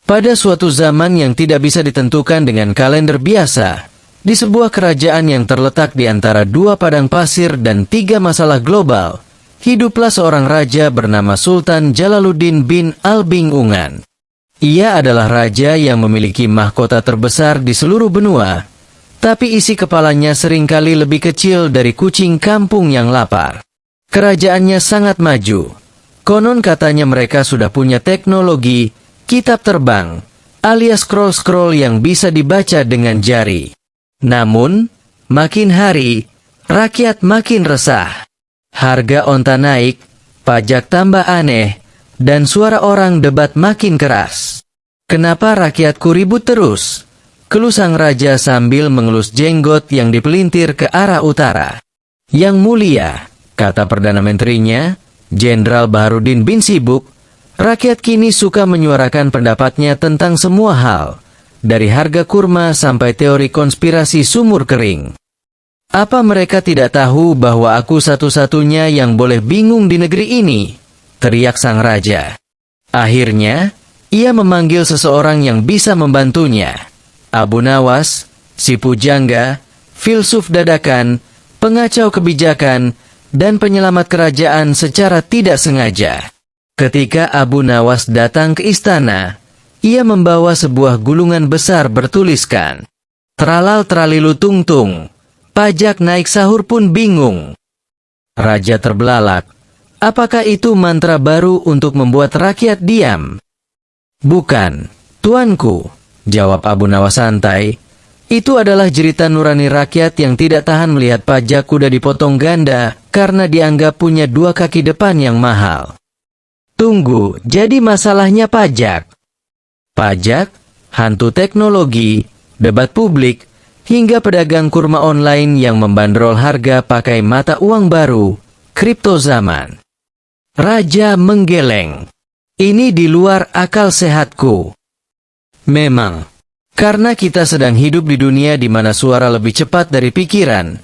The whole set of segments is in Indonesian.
Pada suatu zaman yang tidak bisa ditentukan dengan kalender biasa, di sebuah kerajaan yang terletak di antara dua padang pasir dan tiga masalah global, hiduplah seorang raja bernama Sultan Jalaluddin bin Al-Bingungan. Ia adalah raja yang memiliki mahkota terbesar di seluruh benua, tapi isi kepalanya seringkali lebih kecil dari kucing kampung yang lapar. Kerajaannya sangat maju. Konon katanya mereka sudah punya teknologi kitab terbang, alias scroll-scroll yang bisa dibaca dengan jari. Namun, makin hari, rakyat makin resah. Harga onta naik, pajak tambah aneh, dan suara orang debat makin keras. "Kenapa rakyatku ribut terus?" keluh sang raja sambil mengelus jenggot yang dipelintir ke arah utara. "Yang mulia," kata Perdana Menterinya, Jenderal Baharudin bin Sibuk, "rakyat kini suka menyuarakan pendapatnya tentang semua hal, dari harga kurma sampai teori konspirasi sumur kering. Apa mereka tidak tahu bahwa aku satu-satunya yang boleh bingung di negeri ini?" teriak sang raja. Akhirnya, ia memanggil seseorang yang bisa membantunya. Abu Nawas, si pujangga, filsuf dadakan, pengacau kebijakan, dan penyelamat kerajaan secara tidak sengaja. Ketika Abu Nawas datang ke istana, ia membawa sebuah gulungan besar bertuliskan, "Tralal tralilu tung tung, pajak naik sahur pun bingung." Raja terbelalak. Apakah itu mantra baru untuk membuat rakyat diam? "Bukan, tuanku," jawab Abu Nawas santai. "Itu adalah jeritan nurani rakyat yang tidak tahan melihat pajak kuda dipotong ganda karena dianggap punya dua kaki depan yang mahal." "Tunggu, jadi masalahnya pajak?" Pajak, hantu teknologi, debat publik, hingga pedagang kurma online yang membandrol harga pakai mata uang baru, kripto zaman. Raja menggeleng. "Ini di luar akal sehatku." Memang, karena kita sedang hidup di dunia di mana suara lebih cepat dari pikiran,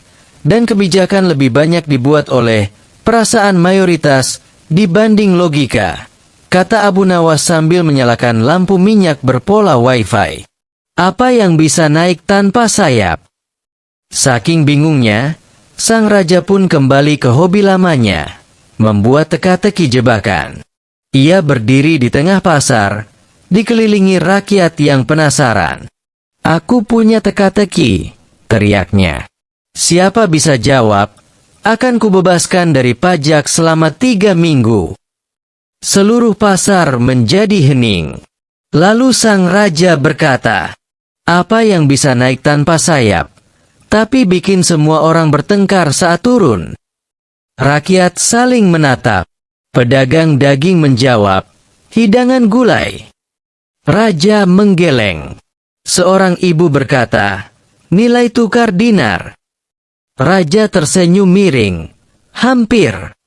dan kebijakan lebih banyak dibuat oleh perasaan mayoritas dibanding logika, kata Abu Nawas sambil menyalakan lampu minyak berpola Wi-Fi. "Apa yang bisa naik tanpa sayap?" Saking bingungnya, sang raja pun kembali ke hobi lamanya, membuat teka-teki jebakan. Ia berdiri di tengah pasar, dikelilingi rakyat yang penasaran. "Aku punya teka-teki," teriaknya. "Siapa bisa jawab, akan kubebaskan dari pajak selama 3 minggu." Seluruh pasar menjadi hening. Lalu sang raja berkata, "Apa yang bisa naik tanpa sayap, tapi bikin semua orang bertengkar saat turun?" Rakyat saling menatap. Pedagang daging menjawab, "Hidangan gulai." Raja menggeleng. Seorang ibu berkata, "Nilai tukar dinar." Raja tersenyum miring. "Hampir."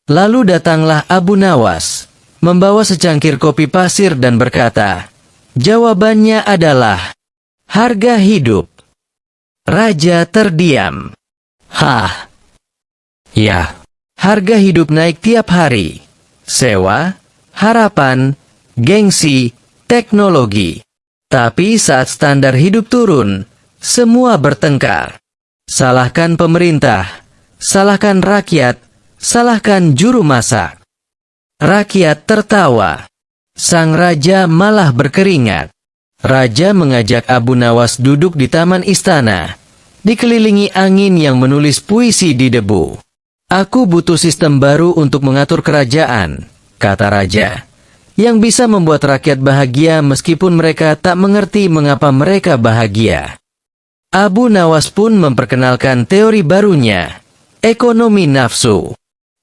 Lalu datanglah Abu Nawas, membawa secangkir kopi pasir dan berkata, "Jawabannya adalah harga hidup." Raja terdiam. "Hah? Ya, harga hidup naik tiap hari. Sewa, harapan, gengsi, teknologi. Tapi saat standar hidup turun, semua bertengkar. Salahkan pemerintah, salahkan rakyat, salahkan juru masak." Rakyat tertawa. Sang raja malah berkeringat. Raja mengajak Abu Nawas duduk di taman istana, dikelilingi angin yang menulis puisi di debu. "Aku butuh sistem baru untuk mengatur kerajaan," kata raja, "yang bisa membuat rakyat bahagia meskipun mereka tak mengerti mengapa mereka bahagia." Abu Nawas pun memperkenalkan teori barunya, ekonomi nafsu.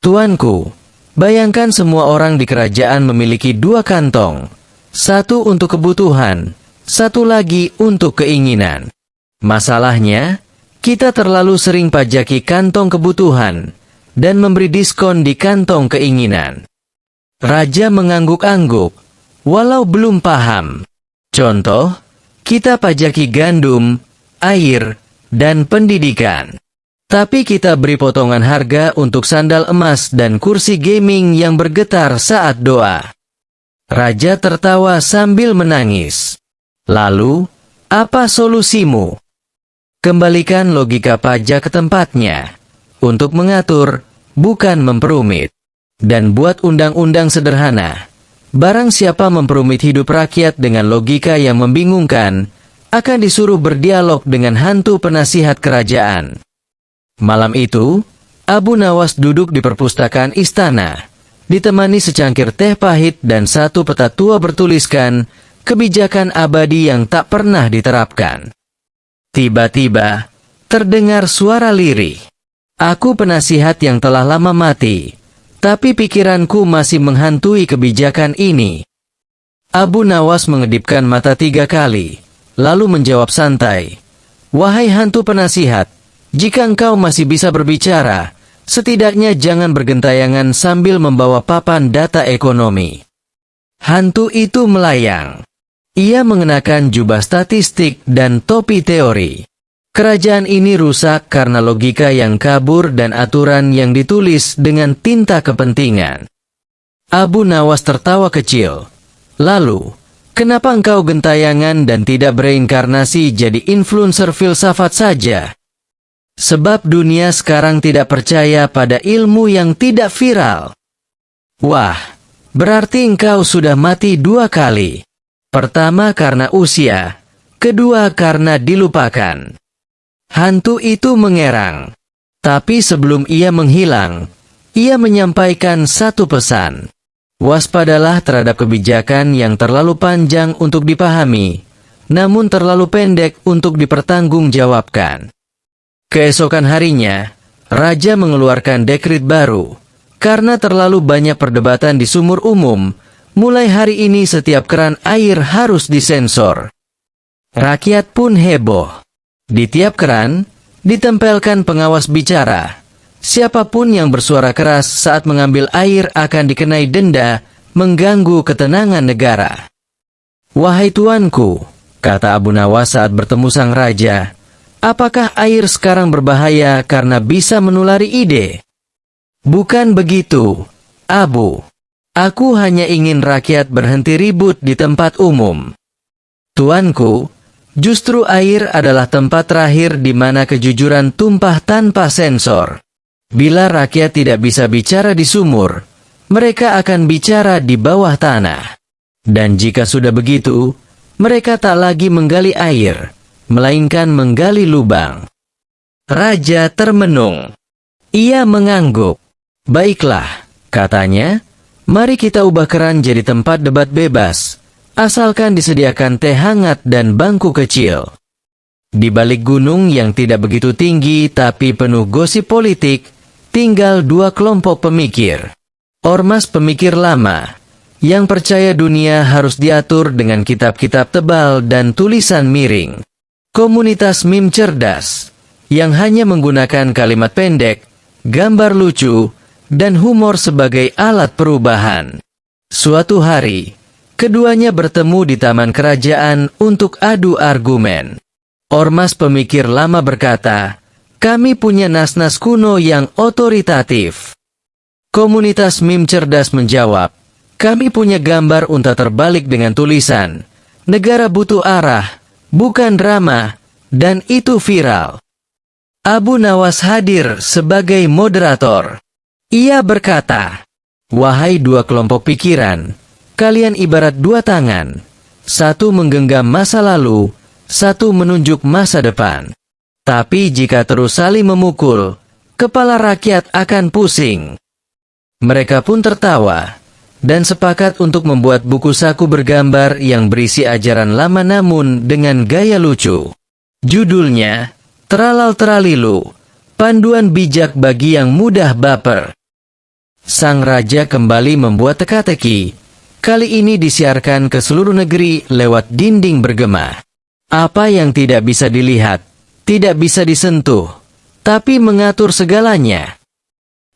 "Tuanku, bayangkan semua orang di kerajaan memiliki 2 kantong. Satu untuk kebutuhan, satu lagi untuk keinginan. Masalahnya, kita terlalu sering pajaki kantong kebutuhan dan memberi diskon di kantong keinginan." Raja mengangguk-angguk, walau belum paham. "Contoh, kita pajaki gandum, air, dan pendidikan. Tapi kita beri potongan harga untuk sandal emas dan kursi gaming yang bergetar saat doa." Raja tertawa sambil menangis. Lalu, apa solusimu? Kembalikan logika pajak ke tempatnya. Untuk mengatur, bukan memperumit. Dan buat undang-undang sederhana. Barang siapa memperumit hidup rakyat dengan logika yang membingungkan, akan disuruh berdialog dengan hantu penasihat kerajaan. Malam itu, Abu Nawas duduk di perpustakaan istana, ditemani secangkir teh pahit dan satu peta tua bertuliskan, kebijakan abadi yang tak pernah diterapkan. Tiba-tiba, terdengar suara lirih. Aku penasihat yang telah lama mati, tapi pikiranku masih menghantui kebijakan ini. Abu Nawas mengedipkan mata 3 kali, lalu menjawab santai, "Wahai hantu penasihat, jika engkau masih bisa berbicara, setidaknya jangan bergentayangan sambil membawa papan data ekonomi." Hantu itu melayang. Ia mengenakan jubah statistik dan topi teori. Kerajaan ini rusak karena logika yang kabur dan aturan yang ditulis dengan tinta kepentingan. Abu Nawas tertawa kecil. Lalu, kenapa engkau gentayangan dan tidak bereinkarnasi jadi influencer filsafat saja? Sebab dunia sekarang tidak percaya pada ilmu yang tidak viral. Wah, berarti engkau sudah mati 2 kali. Pertama karena usia, kedua karena dilupakan. Hantu itu mengerang. Tapi sebelum ia menghilang, ia menyampaikan satu pesan. Waspadalah terhadap kebijakan yang terlalu panjang untuk dipahami, namun terlalu pendek untuk dipertanggungjawabkan. Keesokan harinya, Raja mengeluarkan dekrit baru. Karena terlalu banyak perdebatan di sumur umum, mulai hari ini setiap keran air harus disensor. Rakyat pun heboh. Di tiap keran, ditempelkan pengawas bicara. Siapapun yang bersuara keras saat mengambil air akan dikenai denda, mengganggu ketenangan negara. "Wahai tuanku," kata Abu Nawas saat bertemu sang raja, "apakah air sekarang berbahaya karena bisa menulari ide?" "Bukan begitu, Abu. Aku hanya ingin rakyat berhenti ribut di tempat umum. Tuanku, justru air adalah tempat terakhir di mana kejujuran tumpah tanpa sensor. Bila rakyat tidak bisa bicara di sumur, mereka akan bicara di bawah tanah. Dan jika sudah begitu, mereka tak lagi menggali air, melainkan menggali lubang." Raja termenung. Ia mengangguk. "Baiklah," katanya, "mari kita ubah keran jadi tempat debat bebas. Asalkan disediakan teh hangat dan bangku kecil." Di balik gunung yang tidak begitu tinggi tapi penuh gosip politik, tinggal 2 kelompok pemikir. Ormas pemikir lama, yang percaya dunia harus diatur dengan kitab-kitab tebal dan tulisan miring. Komunitas meme cerdas, yang hanya menggunakan kalimat pendek, gambar lucu, dan humor sebagai alat perubahan. Suatu hari, keduanya bertemu di taman kerajaan untuk adu argumen. Ormas pemikir lama berkata, "Kami punya nas-nas kuno yang otoritatif." Komunitas meme cerdas menjawab, "Kami punya gambar unta terbalik dengan tulisan, 'Negara butuh arah, bukan drama,' dan itu viral." Abu Nawas hadir sebagai moderator. Ia berkata, "Wahai 2 kelompok pikiran, kalian ibarat 2 tangan. Satu menggenggam masa lalu, satu menunjuk masa depan. Tapi jika terus saling memukul, kepala rakyat akan pusing." Mereka pun tertawa, dan sepakat untuk membuat buku saku bergambar yang berisi ajaran lama namun dengan gaya lucu. Judulnya, "Teralal Teralilu, Panduan Bijak Bagi Yang Mudah Baper." Sang raja kembali membuat teka-teki. Kali ini disiarkan ke seluruh negeri lewat dinding bergema. Apa yang tidak bisa dilihat, tidak bisa disentuh, tapi mengatur segalanya.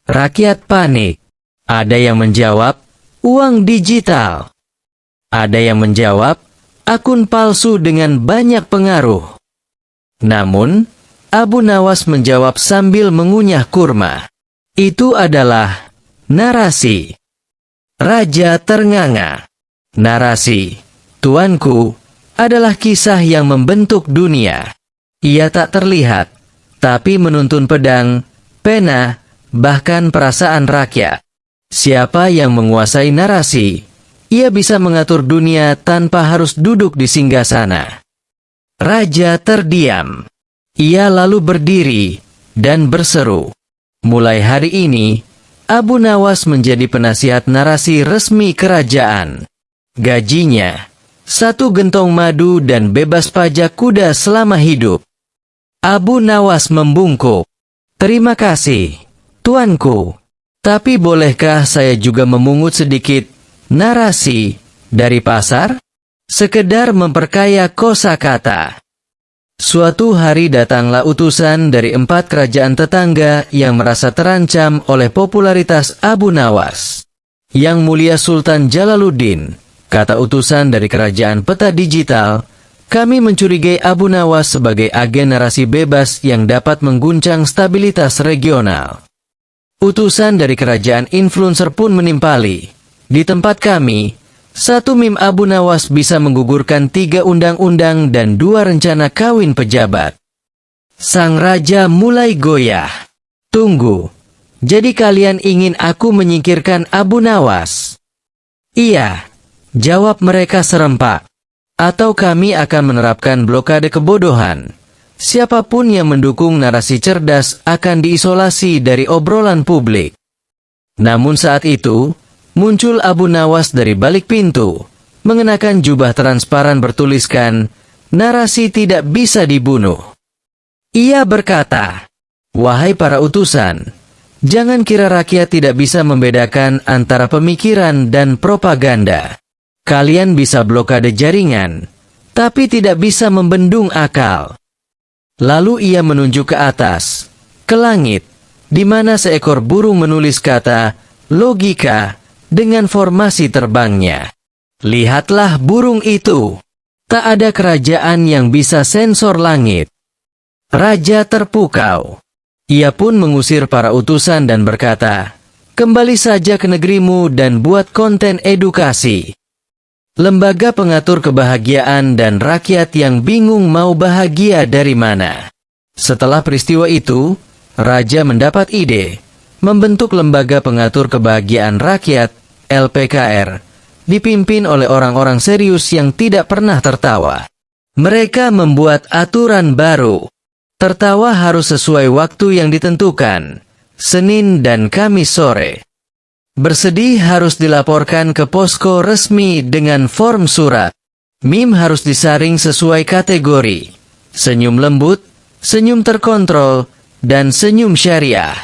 Rakyat panik. Ada yang menjawab, uang digital. Ada yang menjawab, akun palsu dengan banyak pengaruh. Namun, Abu Nawas menjawab sambil mengunyah kurma. Itu adalah narasi. Raja ternganga. Narasi, tuanku, adalah kisah yang membentuk dunia. Ia tak terlihat, tapi menuntun pedang, pena, bahkan perasaan rakyat. Siapa yang menguasai narasi, ia bisa mengatur dunia tanpa harus duduk di singgasana. Raja terdiam. Ia lalu berdiri dan berseru. Mulai hari ini, Abu Nawas menjadi penasihat narasi resmi kerajaan. Gajinya, 1 gentong madu dan bebas pajak kuda selama hidup. Abu Nawas membungkuk. Terima kasih, tuanku. Tapi bolehkah saya juga memungut sedikit narasi dari pasar? Sekedar memperkaya kosakata. Suatu hari datanglah utusan dari 4 kerajaan tetangga yang merasa terancam oleh popularitas Abu Nawas. Yang mulia Sultan Jalaluddin, kata utusan dari kerajaan peta digital, kami mencurigai Abu Nawas sebagai agen narasi bebas yang dapat mengguncang stabilitas regional. Utusan dari kerajaan influencer pun menimpali. Di tempat kami, 1 meme Abu Nawas bisa menggugurkan 3 undang-undang dan 2 rencana kawin pejabat. Sang raja mulai goyah. Tunggu, jadi kalian ingin aku menyingkirkan Abu Nawas? Iya, jawab mereka serempak. Atau kami akan menerapkan blokade kebodohan. Siapapun yang mendukung narasi cerdas akan diisolasi dari obrolan publik. Namun saat itu, muncul Abu Nawas dari balik pintu, mengenakan jubah transparan bertuliskan, narasi tidak bisa dibunuh. Ia berkata, wahai para utusan, jangan kira rakyat tidak bisa membedakan antara pemikiran dan propaganda. Kalian bisa blokade jaringan, tapi tidak bisa membendung akal. Lalu ia menunjuk ke atas, ke langit, di mana seekor burung menulis kata logika dengan formasi terbangnya. Lihatlah burung itu. Tak ada kerajaan yang bisa sensor langit. Raja terpukau. Ia pun mengusir para utusan dan berkata, kembali saja ke negerimu dan buat konten edukasi. Lembaga pengatur kebahagiaan dan rakyat yang bingung mau bahagia dari mana. Setelah peristiwa itu, Raja mendapat ide, membentuk Lembaga Pengatur Kebahagiaan Rakyat, LPKR, dipimpin oleh orang-orang serius yang tidak pernah tertawa. Mereka membuat aturan baru. Tertawa harus sesuai waktu yang ditentukan, Senin dan Kamis sore. Bersedih harus dilaporkan ke posko resmi dengan form surat. Meme harus disaring sesuai kategori. Senyum lembut, senyum terkontrol, dan senyum syariah.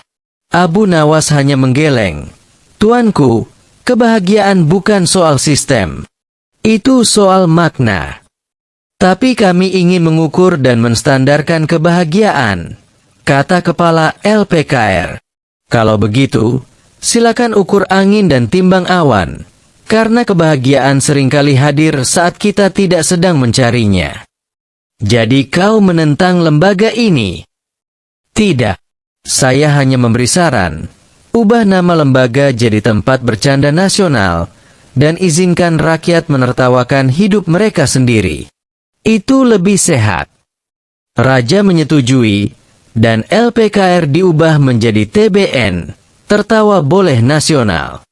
Abu Nawas hanya menggeleng. Tuanku, kebahagiaan bukan soal sistem. Itu soal makna. Tapi kami ingin mengukur dan menstandarkan kebahagiaan, kata kepala LPKR. Kalau begitu, silakan ukur angin dan timbang awan, karena kebahagiaan seringkali hadir saat kita tidak sedang mencarinya. Jadi kau menentang lembaga ini? Tidak. Saya hanya memberi saran. Ubah nama lembaga jadi tempat bercanda nasional, dan izinkan rakyat menertawakan hidup mereka sendiri. Itu lebih sehat. Raja menyetujui, dan LPKR diubah menjadi TBN. Tertawa boleh nasional.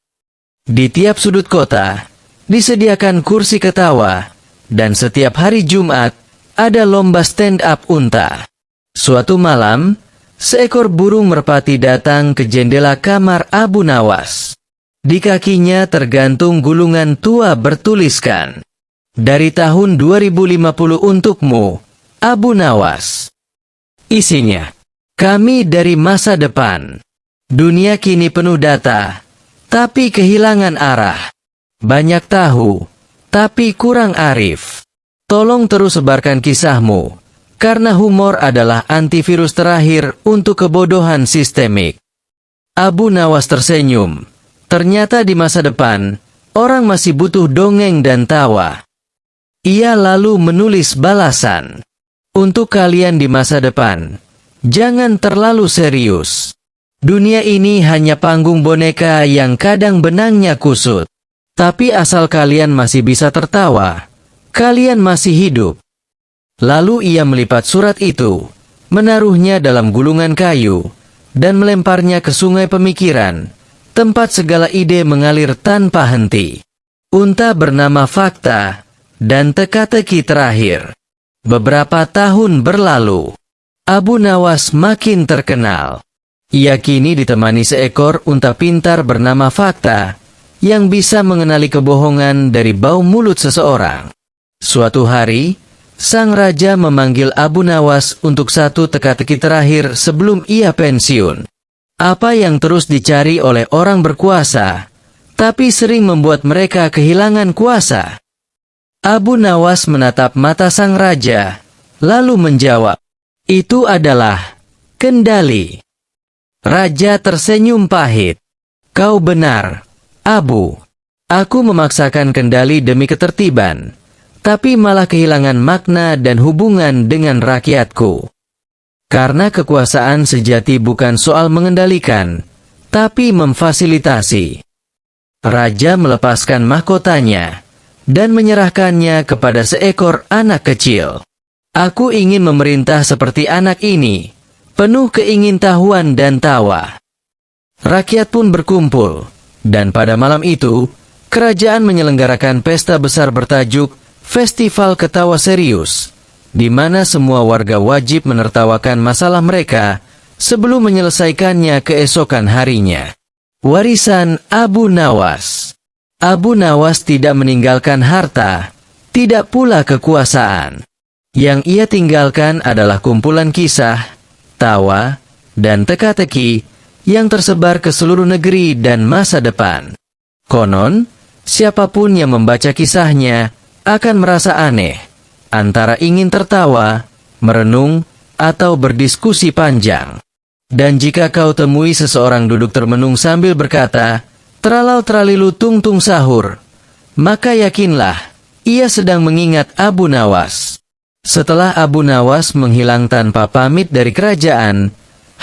Di tiap sudut kota, disediakan kursi ketawa, dan setiap hari Jumat, ada lomba stand-up unta. Suatu malam, seekor burung merpati datang ke jendela kamar Abu Nawas. Di kakinya tergantung gulungan tua bertuliskan, dari tahun 2050 untukmu, Abu Nawas. Isinya, kami dari masa depan. Dunia kini penuh data, tapi kehilangan arah. Banyak tahu, tapi kurang arif. Tolong terus sebarkan kisahmu, karena humor adalah antivirus terakhir untuk kebodohan sistemik. Abu Nawas tersenyum. Ternyata di masa depan, orang masih butuh dongeng dan tawa. Ia lalu menulis balasan. Untuk kalian di masa depan, jangan terlalu serius. Dunia ini hanya panggung boneka yang kadang benangnya kusut. Tapi asal kalian masih bisa tertawa, kalian masih hidup. Lalu ia melipat surat itu, menaruhnya dalam gulungan kayu, dan melemparnya ke sungai pemikiran, tempat segala ide mengalir tanpa henti. Unta bernama Fakta, dan teka-teki terakhir. Beberapa tahun berlalu, Abu Nawas makin terkenal. Ia kini ditemani seekor unta pintar bernama Fakta, yang bisa mengenali kebohongan dari bau mulut seseorang. Suatu hari, sang raja memanggil Abu Nawas untuk satu teka-teki terakhir sebelum ia pensiun. Apa yang terus dicari oleh orang berkuasa, tapi sering membuat mereka kehilangan kuasa. Abu Nawas menatap mata sang raja, lalu menjawab, "Itu adalah kendali." Raja tersenyum pahit. "Kau benar, Abu. Aku memaksakan kendali demi ketertiban, tapi malah kehilangan makna dan hubungan dengan rakyatku. Karena kekuasaan sejati bukan soal mengendalikan, tapi memfasilitasi." Raja melepaskan mahkotanya dan menyerahkannya kepada seekor anak kecil. "Aku ingin memerintah seperti anak ini, penuh keingintahuan dan tawa." Rakyat pun berkumpul, dan pada malam itu, kerajaan menyelenggarakan pesta besar bertajuk Festival Ketawa Serius, di mana semua warga wajib menertawakan masalah mereka sebelum menyelesaikannya keesokan harinya. Warisan Abu Nawas. Abu Nawas tidak meninggalkan harta, tidak pula kekuasaan. Yang ia tinggalkan adalah kumpulan kisah, tawa, dan teka-teki yang tersebar ke seluruh negeri dan masa depan. Konon, siapapun yang membaca kisahnya akan merasa aneh, antara ingin tertawa, merenung, atau berdiskusi panjang. Dan jika kau temui seseorang duduk termenung sambil berkata, "Teralau teralilu tung tung sahur," maka yakinlah, ia sedang mengingat Abu Nawas. Setelah Abu Nawas menghilang tanpa pamit dari kerajaan,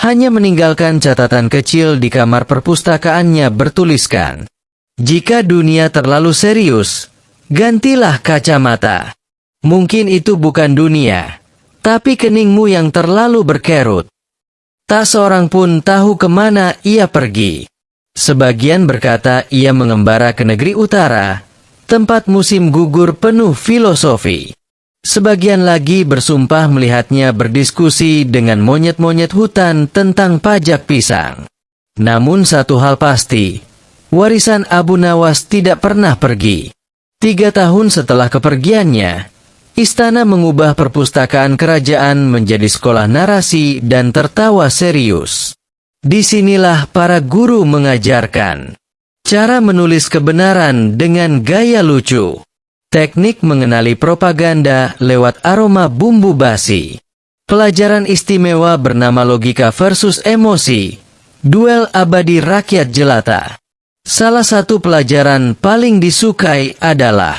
hanya meninggalkan catatan kecil di kamar perpustakaannya bertuliskan, "Jika dunia terlalu serius, gantilah kacamata. Mungkin itu bukan dunia, tapi keningmu yang terlalu berkerut." Tak seorang pun tahu kemana ia pergi. Sebagian berkata ia mengembara ke negeri utara, tempat musim gugur penuh filosofi. Sebagian lagi bersumpah melihatnya berdiskusi dengan monyet-monyet hutan tentang pajak pisang. Namun satu hal pasti, warisan Abu Nawas tidak pernah pergi. 3 tahun setelah kepergiannya, istana mengubah perpustakaan kerajaan menjadi sekolah narasi dan tertawa serius. Disinilah para guru mengajarkan cara menulis kebenaran dengan gaya lucu, teknik mengenali propaganda lewat aroma bumbu basi, pelajaran istimewa bernama logika versus emosi, duel abadi rakyat jelata. Salah satu pelajaran paling disukai adalah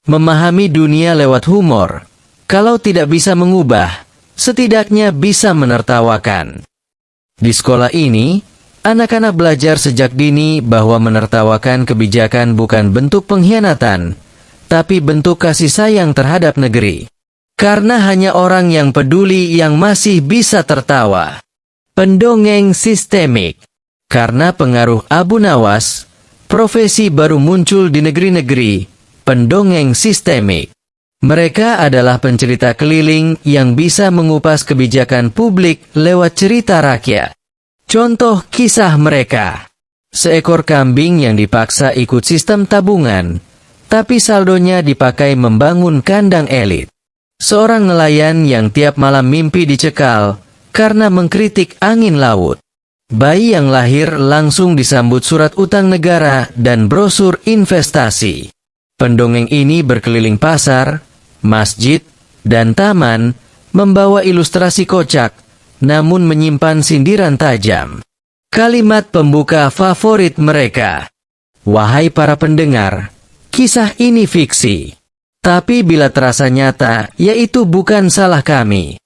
memahami dunia lewat humor. Kalau tidak bisa mengubah, setidaknya bisa menertawakan. Di sekolah ini, anak-anak belajar sejak dini bahwa menertawakan kebijakan bukan bentuk pengkhianatan, tapi bentuk kasih sayang terhadap negeri. Karena hanya orang yang peduli yang masih bisa tertawa. Pendongeng sistemik. Karena pengaruh Abu Nawas, profesi baru muncul di negeri-negeri, pendongeng sistemik. Mereka adalah pencerita keliling yang bisa mengupas kebijakan publik lewat cerita rakyat. Contoh kisah mereka: seekor kambing yang dipaksa ikut sistem tabungan, tapi saldonya dipakai membangun kandang elit. Seorang nelayan yang tiap malam mimpi dicekal karena mengkritik angin laut. Bayi yang lahir langsung disambut surat utang negara dan brosur investasi. Pendongeng ini berkeliling pasar, masjid, dan taman, membawa ilustrasi kocak, namun menyimpan sindiran tajam. Kalimat pembuka favorit mereka: "Wahai para pendengar, kisah ini fiksi. Tapi bila terasa nyata, yaitu bukan salah kami.